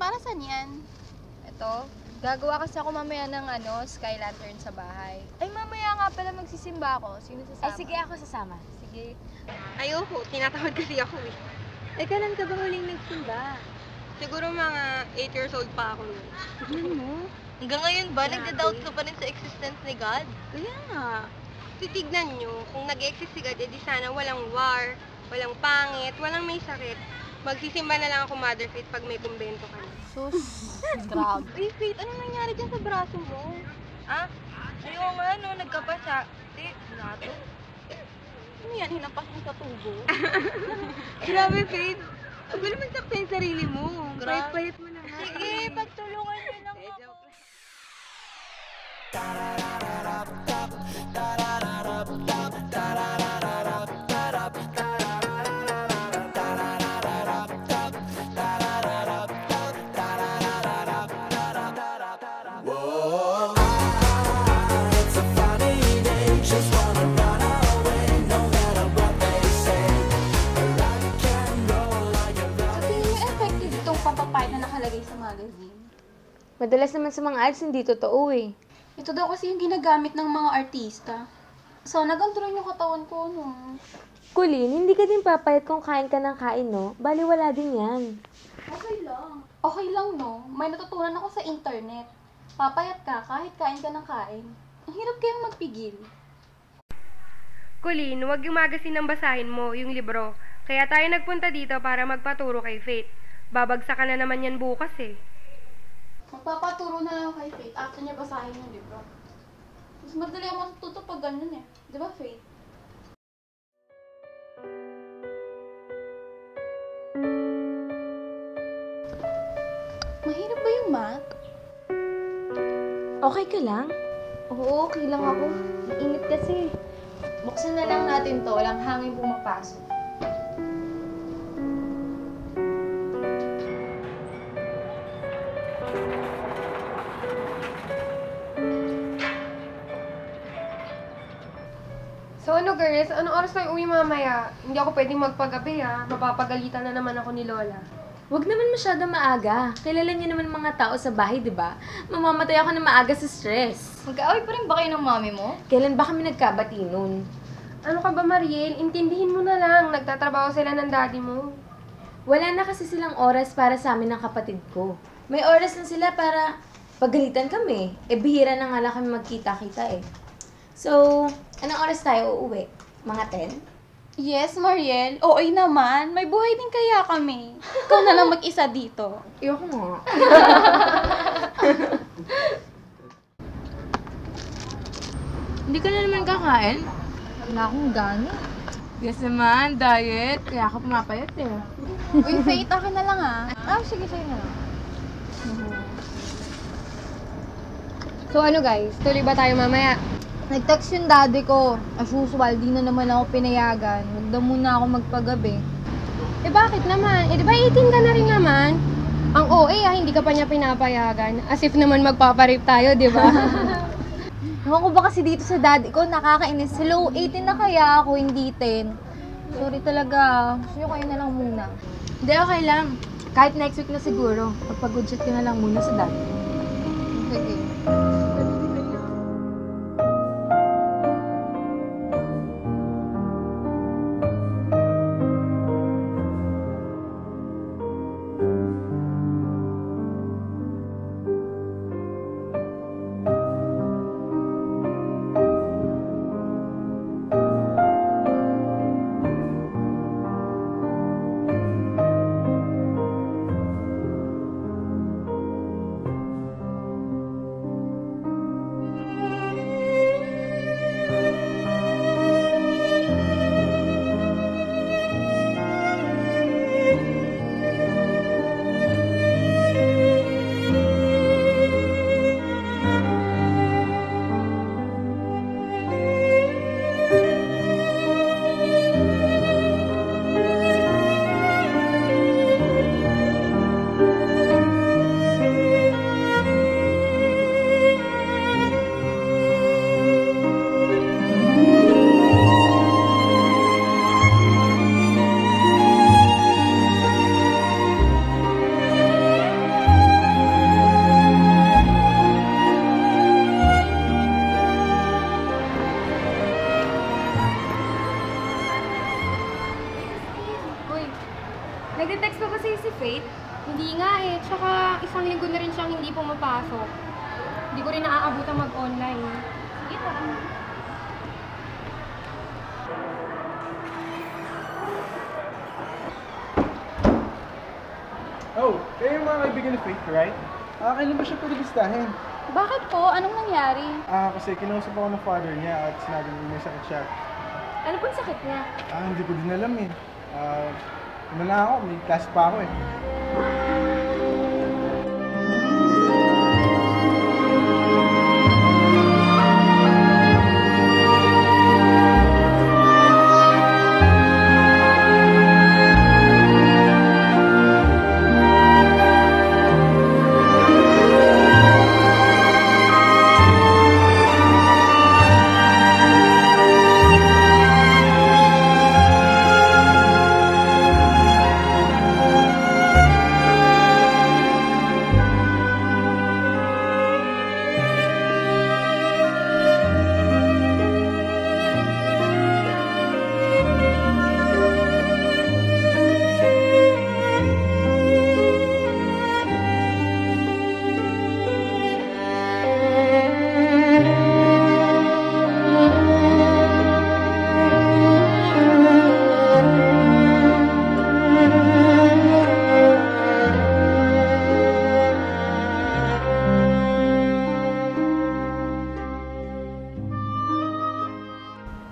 para saan yan? Ito, gagawa kasi ako mamaya ng sky lantern sa bahay. Ay, mamaya nga pala magsisimba ako. Sino sasama? Ay, sige, ako sasama. Sige. Ayoko, tinatawad kasi ako eh. Eh, kailan ka ba huling nagsimba? Siguro mga 8 years old pa ako nun. Tignan mo. Hanggang ngayon ba, Grabe. nagda-doubt ka pa rin sa existence ni God? Kaya nga. Titignan nyo, kung nag-exist si God, edi sana walang war, walang pangit, walang may sakit. Magsisimba na lang ako, Mother Faith, pag may kumbento ka na. Sus, grabe. Uy, Faith, ano nangyari dyan sa braso mo? Ah? Ayaw nga, no, nagkapa siya. Nato. Ano yan, hinampas mo sa tubo? Grabe, Faith. Huwag mo naman sakta yung sarili mo. Grabe. Payat mo na nga. Sige, pagtulungan nyo lang ako. Sa magazine. Madalas naman sa mga ads, hindi totoo eh. Ito daw kasi yung ginagamit ng mga artista. So, naganturan yung katawan ko, no? Kulin, hindi ka din papayat kung kain ka ng kain, no? Baliwala din yan. Okay lang. Okay lang, no? May natutunan ako sa internet. Papayat ka kahit kain ka ng kain. Ang hirap kayang magpigil. Colleen, huwag yung magazine ang basahin mo, yung libro. Kaya tayo nagpunta dito para magpaturo kay Faith. Babagsakan na naman yan bukas eh. Magpapaturo na lang kay Faith after niya basahin yung libro. Mas madali ako matututo pag ganun eh. Di ba, Faith? Mahirap ba yung math? Okay ka lang? Oo, okay lang ako. Mainit kasi. Buksan na lang natin to. Walang hangin pumapasok. So ano girls, anong oras tayo uwi mamaya? Hindi ako pwedeng magpagabi ha. Mapapagalitan na naman ako ni Lola. Huwag naman masyado maaga. Kilala niyo naman mga tao sa bahay, di ba? Mamamatay ako na maaga sa stress. Mag-aaway pa rin ba kayo ng mami mo? Kailan ba kami nagkabati nun? Ano ka ba Mariel? Intindihin mo na lang. Nagtatrabaho sila ng daddy mo. Wala na kasi silang oras para sa amin ng kapatid ko. May oras lang sila para pagalitan kami. Eh, bihira na nga lang kami magkita-kita eh. So, anong oras tayo uuwi? Mga 10? Yes, Mariel. Oo naman. May buhay din kaya kami. Ikaw na lang mag-isa dito. Ayoko nga. Hindi ka na naman kakain? Wala akong gana. Yes naman, diet. Kaya ako pumapayat eh. Uy, Faith, akin na lang ah. Sige, sa'yo na lang. So ano guys, tuloy ba tayo mamaya? Nag-text yung daddy ko. As usual, di na naman ako pinayagan. Huwag daw muna ako magpagabi. Eh bakit naman? Eh di ba 18 ka na rin naman? Ang OA hindi ka pa niya pinapayagan. As if naman magpaparip tayo, di ba? Ewan ko ba kasi dito sa daddy ko, nakakainis. Hello, 18 na kaya ako, hindi 10. Sorry talaga. Gusto nyo kayo na lang muna. Hindi, okay lang. Kahit next week na siguro, magpag-good shot ka na lang muna sa dati. Sige. tsaka isang linggo na rin siyang hindi pumapasok. Hindi ko rin naaabutan mag-online. Sige, tara na. Oh, kayo yung mga kaibigan ni Faith, right? Kailan ba siya pwede listahin? Bakit po? Anong nangyari? Kasi kinausap ako ng father niya at sinabi niya may sakit siya. Ano pong sakit niya? Hindi ko din alam eh. Na ako, may class pa ako eh.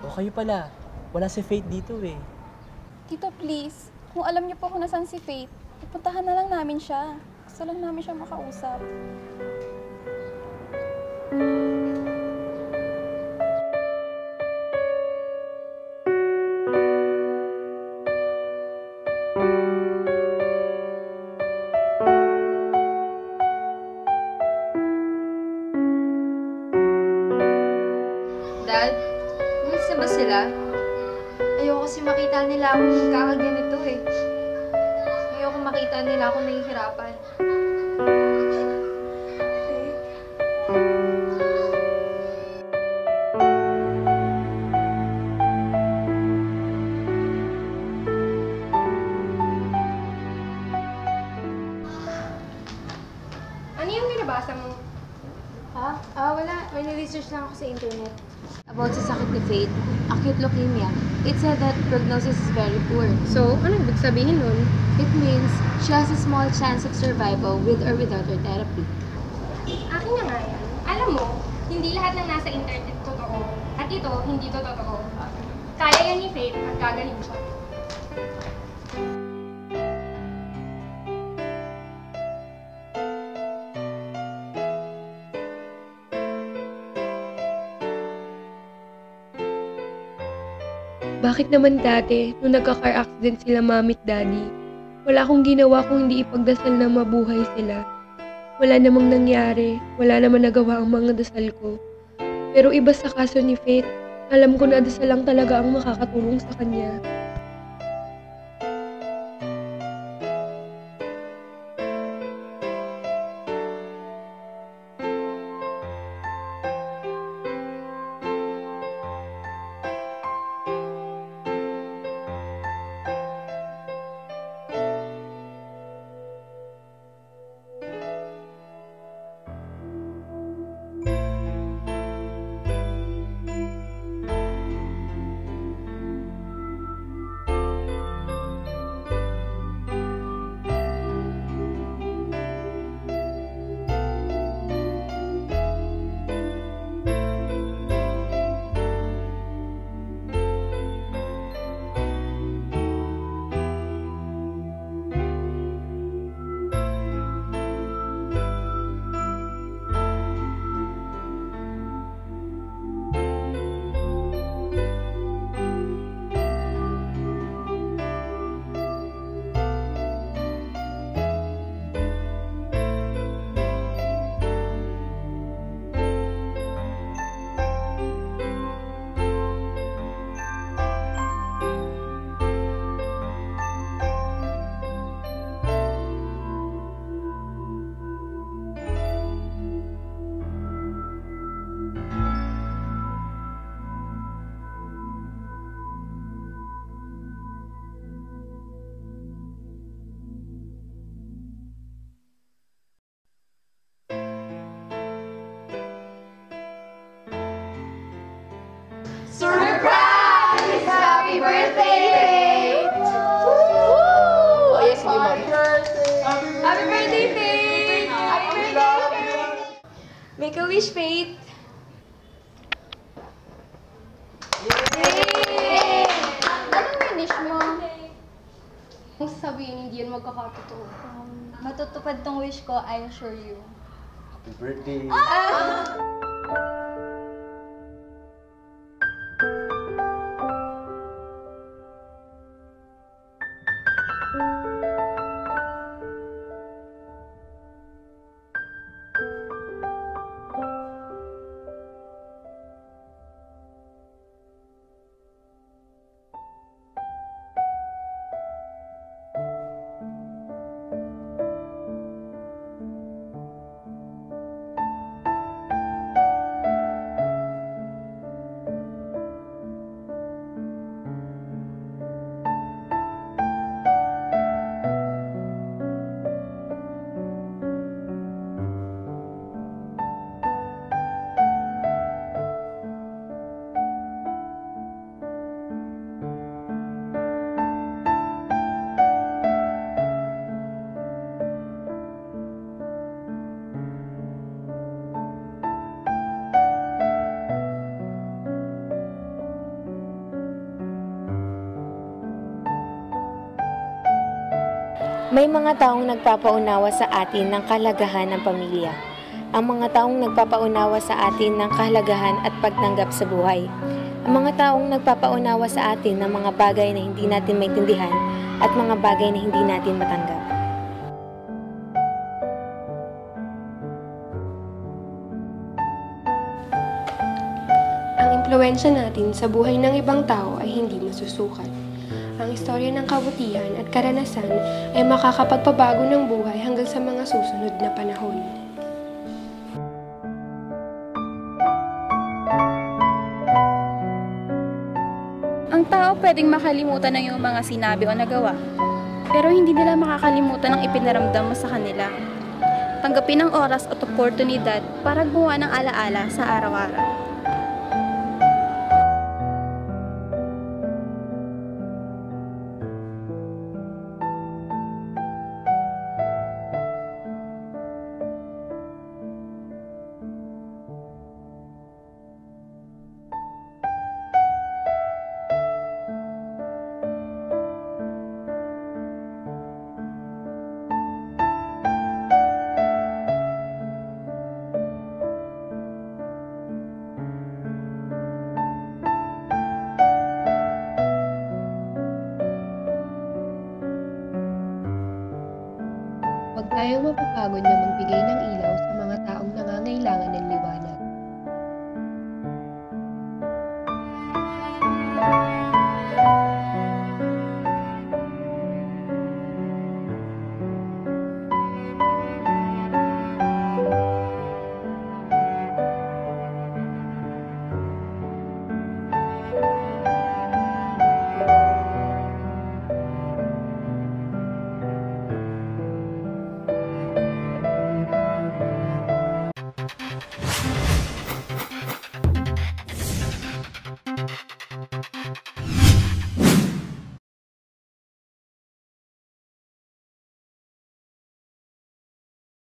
O kayo pala, wala si Faith dito eh. Tito, please. Kung alam niyo po kung nasan si Faith, ipuntahan na lang namin siya. Gusto lang namin siya makausap. Dad, kumusta ba sila? Ayoko kasi makita nila ako nagkakaganito eh. Ayoko makita nila ako nahihirapan. Ano yung binabasa mo? Wala. May research lang ako sa internet. About sa sakit ni Faith, acute leukemia. It said that prognosis is very poor. So, ano ibig sabihin nun? It means she has a small chance of survival with or without her therapy. Akin na nga yan. Alam mo, hindi lahat ng nasa internet totoo. At ito, hindi to totoo. Kaya yan ni Faith at gagaling siya. Bakit naman dati, nung nagka-car accident sila mami at daddy, wala akong ginawa kung hindi ipagdasal na mabuhay sila. Wala namang nangyari, wala naman nagawa ang mga dasal ko. Pero iba sa kaso ni Faith, alam ko na dasal lang talaga ang makakatulong sa kanya. birthday, Faith! Oh, yes, sige, ma'am. Happy birthday, Faith! Happy birthday! Make a wish, Faith! Anong wish mo? Kung sabihin, hindi yun magkakatotoo. Matutupad tong wish ko, I assure you. Happy birthday. May mga taong nagpapaunawa sa atin ng kahalagahan ng pamilya. Ang mga taong nagpapaunawa sa atin ng kahalagahan at pagtanggap sa buhay. Ang mga taong nagpapaunawa sa atin ng mga bagay na hindi natin maintindihan at mga bagay na hindi natin matanggap. Ang impluwensya natin sa buhay ng ibang tao ay hindi masusukat. Ang istorya ng kabutihan at karanasan ay makakapagpabago ng buhay hanggang sa mga susunod na panahon. Ang tao pwedeng makalimutan ng iyong mga sinabi o nagawa, pero hindi nila makakalimutan ang ipinaramdam mo sa kanila. Tanggapin ang oras at oportunidad para gumawa ng alaala sa araw-araw. Huwag tayong mapapagod na magbigay ng ilaw sa mga taong nangangailangan ng liwanag.